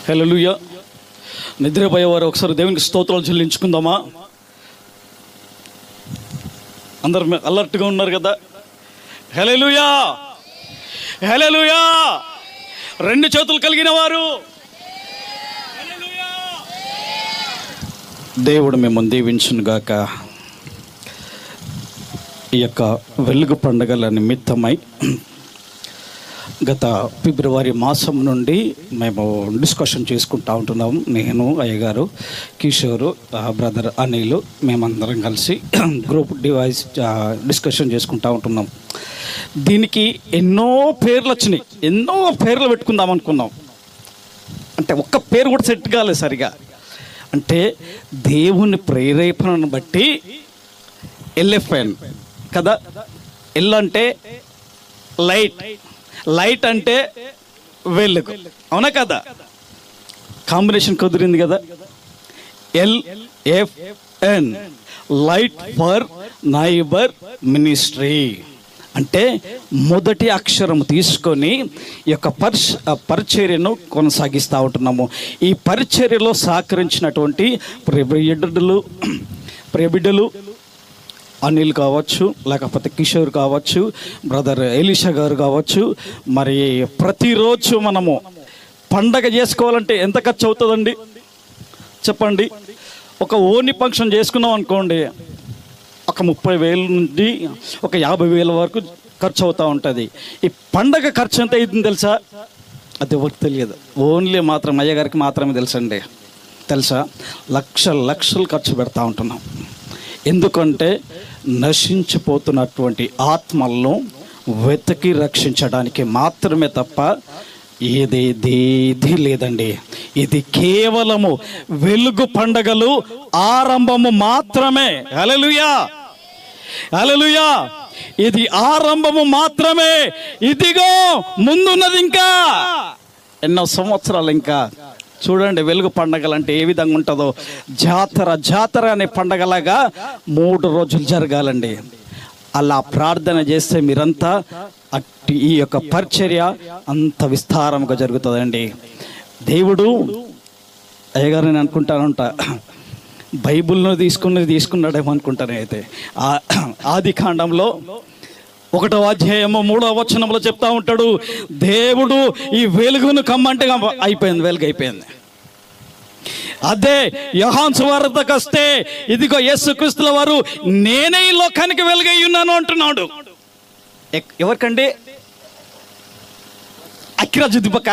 హల్లెలూయా. నిద్రపోయేవారు ఒకసారి దేవునికి స్తోత్రాలు చెల్లించుకుందామా? అందరు అలర్ట్గా ఉన్నారు కదా? హల్లెలూయా, హల్లెలూయా. రెండు చేతులు కలిగిన వారు దేవుడు మిమ్మల్ని దీవించును గాక. ఈ యొక్క వెలుగు పండుగల నిమిత్తమై గత ఫిబ్రవరి మాసం నుండి మేము డిస్కషన్ చేసుకుంటూ ఉంటున్నాము. నేను, అయ్యగారు, కిషోరు, బ్రదర్ అనిల్, మేమందరం కలిసి గ్రూప్ డిస్కషన్ చేసుకుంటూ ఉంటున్నాం. దీనికి ఎన్నో పేర్లు వచ్చినాయి, ఎన్నో పేర్లు పెట్టుకుందాం అనుకున్నాం. అంటే ఒక్క పేరు కూడా సెట్ కాలేదు సరిగా. అంటే దేవుని ప్రేరేపణను బట్టి ఎల్ఎఫ్ఎన్ కదా. ఎల్ అంటే లైట్, లైట్ అంటే వెలుగు, అవునా కదా? కాంబినేషన్ కుదిరింది కదా. LFN, light for neighbour ministry. అంటే మొదటి అక్షరం తీసుకొని ఈ యొక్క పరిచర్యను కొనసాగిస్తూ ఉంటున్నాము. ఈ పరిచర్యలో సహకరించినటువంటి ప్రియబిడ్డలు అనిల్ కావచ్చు, లేకపోతే కిషోర్ కావచ్చు, బ్రదర్ ఎలీషా గారు కావచ్చు. మరి ప్రతిరోజు మనము పండగ చేసుకోవాలంటే ఎంత ఖర్చు అవుతుందండి చెప్పండి? ఒక ఓని ఫంక్షన్ చేసుకున్నాం అనుకోండి, ఒక 30,000 నుండి ఒక 50,000 వరకు ఖర్చు అవుతూ ఉంటుంది. ఈ పండగ ఖర్చు ఎంత అవుతుంది తెలుసా? అది ఎవరికి తెలియదు, ఓన్లీ మాత్రం అయ్యగారికి మాత్రమే తెలుసండి. తెలుసా? లక్షలు ఖర్చు పెడతా ఉంటున్నాం. ఎందుకంటే నశించిపోతున్నటువంటి ఆత్మలను వెతికి రక్షించడానికి మాత్రమే తప్ప ఏదేది లేదండి. ఇది కేవలము వెలుగు పండగలు ఆరంభము మాత్రమే. హల్లెలూయా, హల్లెలూయా. ఇది ఆరంభము మాత్రమే. ఇదిగో ముందున్నది ఇంకా ఎన్నో సంవత్సరాలు. ఇంకా చూడండి, వెలుగు పండగలు అంటే ఏ విధంగా ఉంటుందో. జాతర అనే పండగలాగా 3 రోజులు జరగాలండి. అలా ప్రార్థన చేస్తే మీరంతా ఈ యొక్క పరిచర్య అంత విస్తారంగా జరుగుతుందండి. దేవుడు అయ్యగారు నేను అనుకుంటానంట, బైబిల్ను తీసుకున్నాడేమో అనుకుంటాను. అయితే ఆది కాండంలో 1వ అధ్యాయము 3వ వచనంలో చెప్తా ఉంటాడు, దేవుడు ఈ వెలుగును కమ్మంటే అయిపోయింది, వెలుగు అయిపోయింది. అదే యోహాను సువార్తకు వస్తే ఇదిగో యేసుక్రీస్తుల వారు నేనే ఈ లోకానికి వెలుగై ఉన్నాను అంటున్నాడు. ఎవరికండి? అక్కిరాజు దిబ్బక